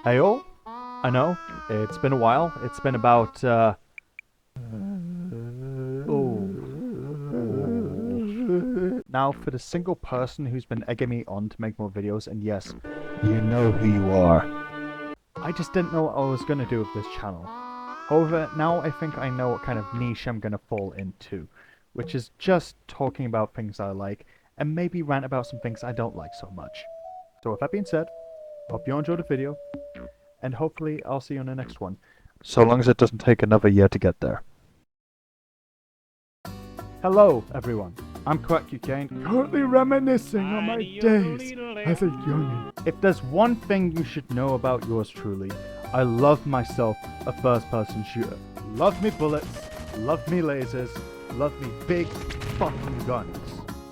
Hey all, I know, it's been a while. It's been about, now for the single person who's been egging me on to make more videos, and yes, You know who you are. I just didn't know what I was gonna do with this channel. However, now I think I know what kind of niche I'm gonna fall into, which is just talking about things I like, and maybe rant about some things I don't like so much. So with that being said, hope you enjoyed the video, and hopefully I'll see you on the next one. So long as it doesn't take another year to get there. Hello, everyone. I'm Quackhouse, currently reminiscing on my days as a youngin. If there's one thing you should know about yours truly, I love myself a first-person shooter. Love me bullets, love me lasers, love me big fucking guns.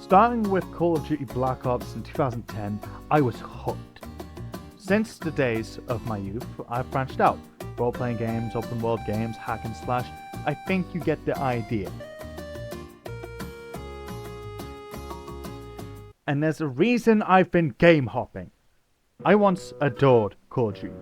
Starting with Call of Duty Black Ops in 2010, I was hooked. Since the days of my youth, I've branched out. Role-playing games, open-world games, hack and slash. I think you get the idea. And there's a reason I've been game hopping. I once adored Call of Duty,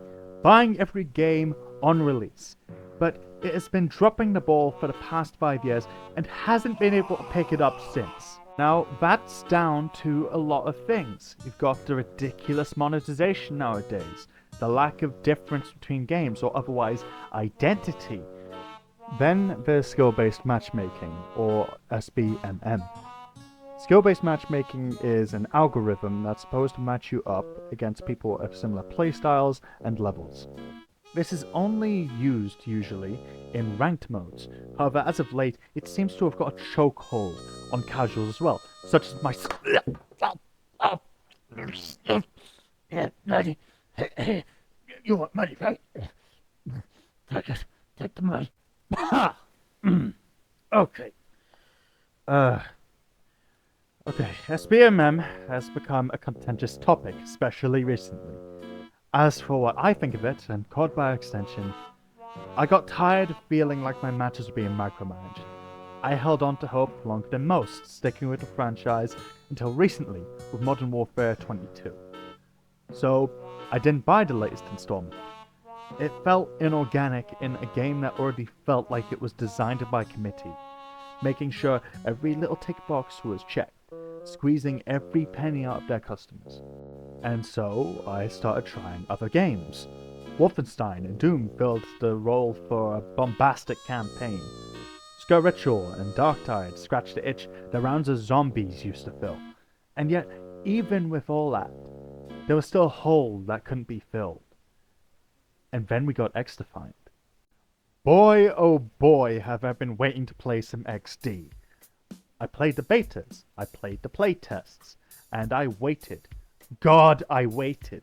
buying every game on release, but it has been dropping the ball for the past 5 years and hasn't been able to pick it up since. Now, that's down to a lot of things. You've got the ridiculous monetization nowadays, the lack of difference between games or otherwise identity. Then there's skill-based matchmaking, or SBMM. Skill-based matchmaking is an algorithm that's supposed to match you up against people of similar playstyles and levels. This is only used, usually, in ranked modes. However, as of late, it seems to have got a chokehold on casuals as well, such as my... You want money, right? Take it. Take the money. Okay. Okay, SBMM has become a contentious topic, especially recently. As for what I think of it, and COD by extension, I got tired of feeling like my matches were being micromanaged. I held on to hope longer than most, sticking with the franchise until recently with Modern Warfare 22. So, I didn't buy the latest installment. It felt inorganic in a game that already felt like it was designed by committee, making sure every little tick box was checked, squeezing every penny out of their customers. And so I started trying other games. Wolfenstein and Doom filled the role for a bombastic campaign. Skull Ritual and Darktide scratched the itch the rounds of zombies used to fill. And yet, even with all that, there was still a hole that couldn't be filled. And then we got Xdefiant. Boy oh boy have I been waiting to play some XD. I played the betas, I played the playtests, and I waited. God, I waited.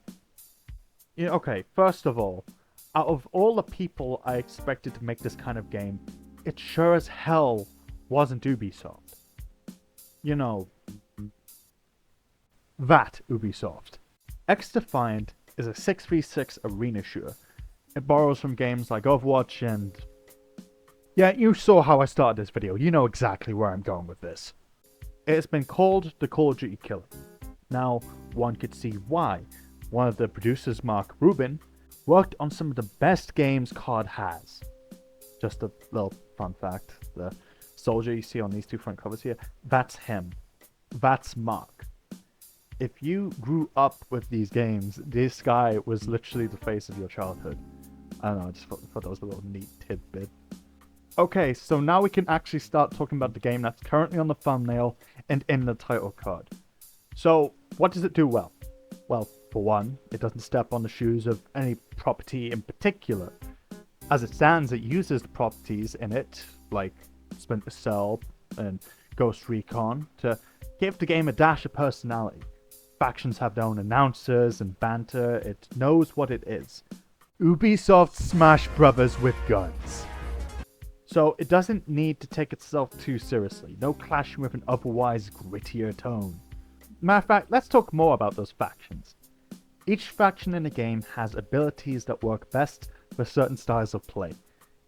Yeah, okay, first of all, out of all the people I expected to make this kind of game, it sure as hell wasn't Ubisoft. You know, that Ubisoft. Xdefiant is a 6v6 arena shooter. It borrows from games like Overwatch and... Yeah, you saw how I started this video. You know exactly where I'm going with this. It has been called the Call of Duty killer. Now, one could see why. One of the producers, Mark Rubin, worked on some of the best games COD has. Just a little fun fact. The soldier you see on these two front covers here, that's him. That's Mark. If you grew up with these games, this guy was literally the face of your childhood. I don't know, I just thought that was a little neat tidbit. Okay, so now we can actually start talking about the game that's currently on the thumbnail and in the title card. So, what does it do well? Well, for one, it doesn't step on the shoes of any property in particular. As it stands, it uses the properties in it, like Splinter Cell and Ghost Recon, to give the game a dash of personality. Factions have their own announcers and banter, it knows what it is. Ubisoft Smash Brothers with guns. So it doesn't need to take itself too seriously, no clashing with an otherwise grittier tone. Matter of fact, let's talk more about those factions. Each faction in the game has abilities that work best for certain styles of play.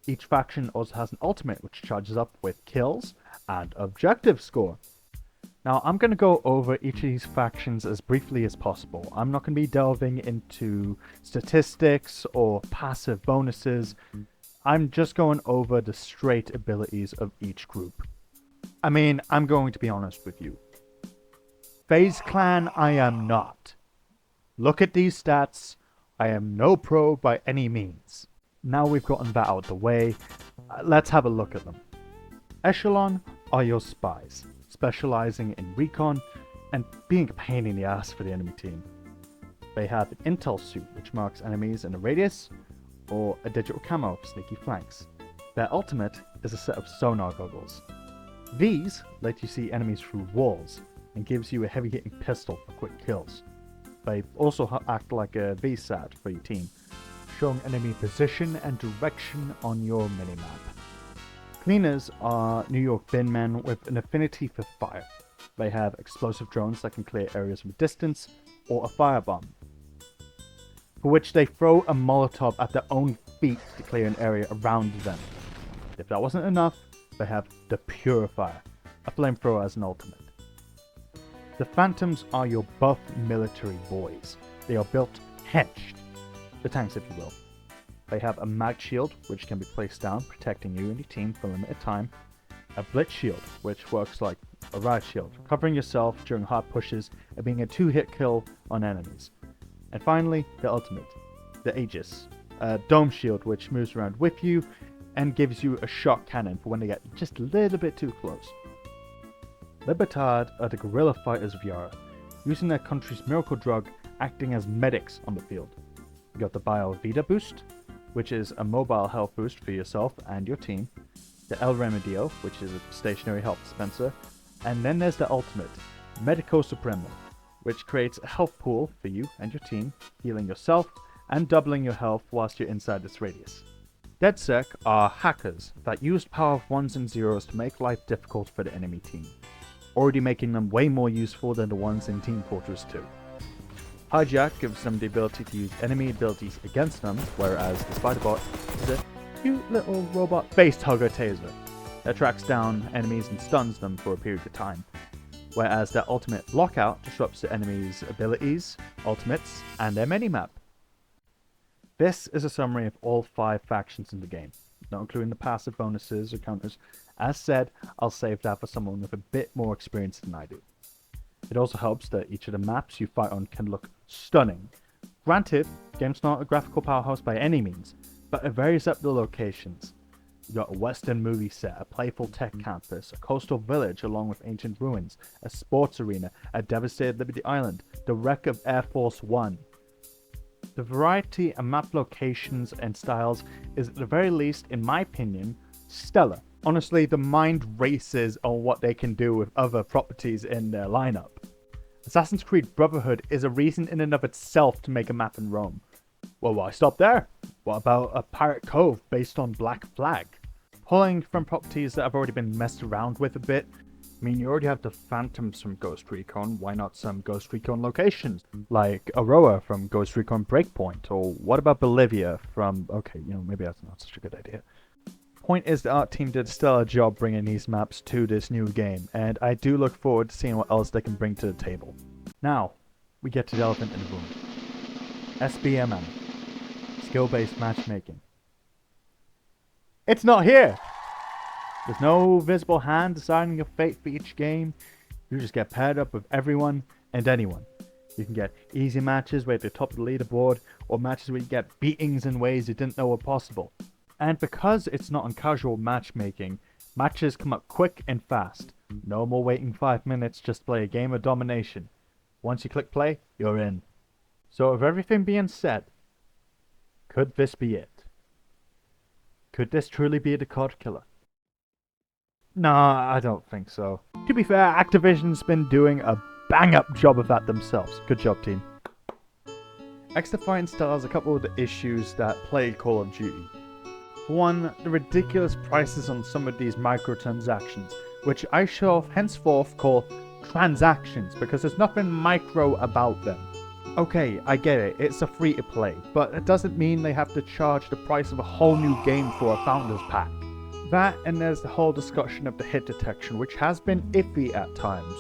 Each faction also has an ultimate which charges up with kills and objective score. Now, I'm going to go over each of these factions as briefly as possible. I'm not going to be delving into statistics or passive bonuses. I'm just going over the straight abilities of each group. I mean, I'm going to be honest with you. FaZe Clan, I am not. Look at these stats. I am no pro by any means. Now we've gotten that out of the way, let's have a look at them. Echelon are your spies, specializing in recon and being a pain in the ass for the enemy team. They have an intel suit which marks enemies in a radius, or a digital camo for sneaky flanks. Their ultimate is a set of sonar goggles. These let you see enemies through walls and gives you a heavy hitting pistol for quick kills. They also act like a VSAT for your team, showing enemy position and direction on your minimap. Cleaners are New York bin men with an affinity for fire. They have explosive drones that can clear areas from a distance, or a firebomb, for which they throw a Molotov at their own feet to clear an area around them. If that wasn't enough, they have the Purifier, a flamethrower as an ultimate. The Phantoms are your buff military boys. They are built hedged, the tanks if you will. They have a mag shield, which can be placed down, protecting you and your team for a limited time. A blitz shield, which works like a riot shield, covering yourself during hard pushes and being a 2-hit kill on enemies. And finally, the ultimate, the Aegis, a dome shield which moves around with you and gives you a shot cannon for when they get just a little bit too close. Libertad are the guerrilla fighters of Yara, using their country's miracle drug acting as medics on the field. You got the Bio Vida boost, which is a mobile health boost for yourself and your team. The El Remedio, which is a stationary health dispenser. And then there's the ultimate, Medico Supremo, which creates a health pool for you and your team, healing yourself and doubling your health whilst you're inside this radius. DedSec are hackers that use power of 1s and 0s to make life difficult for the enemy team, already making them way more useful than the ones in Team Fortress 2. Hijack gives them the ability to use enemy abilities against them, whereas the Spiderbot is a cute little robot face hugger taser that tracks down enemies and stuns them for a period of time, whereas their ultimate Lockout disrupts the enemy's abilities, ultimates, and their minimap. This is a summary of all 5 factions in the game, not including the passive bonuses or counters. As said, I'll save that for someone with a bit more experience than I do. It also helps that each of the maps you fight on can look stunning. Granted, the game's not a graphical powerhouse by any means, but it varies up the locations. You got a western movie set, a playful tech campus, a coastal village along with ancient ruins, a sports arena, a devastated Liberty Island, the wreck of Air Force One. The variety of map locations and styles is at the very least, in my opinion, stellar. Honestly, the mind races on what they can do with other properties in their lineup. Assassin's Creed Brotherhood is a reason in and of itself to make a map in Rome. Well, why stop there? What about a Pirate Cove based on Black Flag? Pulling from properties that have already been messed around with a bit. I mean, you already have the Phantoms from Ghost Recon, why not some Ghost Recon locations? Like Aroa from Ghost Recon Breakpoint, or what about Bolivia from... okay, maybe that's not such a good idea. Point is, the art team did a stellar job bringing these maps to this new game, and I do look forward to seeing what else they can bring to the table. Now, we get to the elephant in the room. SBMM. Skill-based matchmaking. It's not here! There's no visible hand deciding your fate for each game. You just get paired up with everyone and anyone. You can get easy matches where you're at the top of the leaderboard, or matches where you get beatings in ways you didn't know were possible. And because it's not on casual matchmaking, matches come up quick and fast. No more waiting 5 minutes just to play a game of domination. Once you click play, you're in. So with everything being said, could this be it? Could this truly be the COD killer? Nah, I don't think so. To be fair, Activision's been doing a bang-up job of that themselves. Good job, team. Xdefiant still has a couple of the issues that plague Call of Duty. For one, the ridiculous prices on some of these microtransactions, which I shall henceforth call transactions because there's nothing micro about them. Okay, I get it, it's a free-to-play, but it doesn't mean they have to charge the price of a whole new game for a Founders Pack. That, and there's the whole discussion of the hit detection, which has been iffy at times.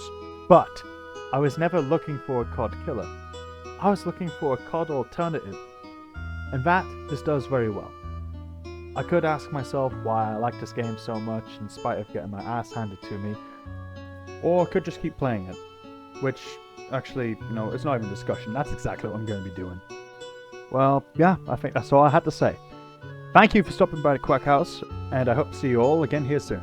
But I was never looking for a COD killer. I was looking for a COD alternative. And that this does very well. I could ask myself why I like this game so much in spite of getting my ass handed to me, or I could just keep playing it, which actually, it's not even a discussion. That's exactly what I'm going to be doing. Well, yeah, I think that's all I had to say. Thank you for stopping by the Quackhouse, and I hope to see you all again here soon.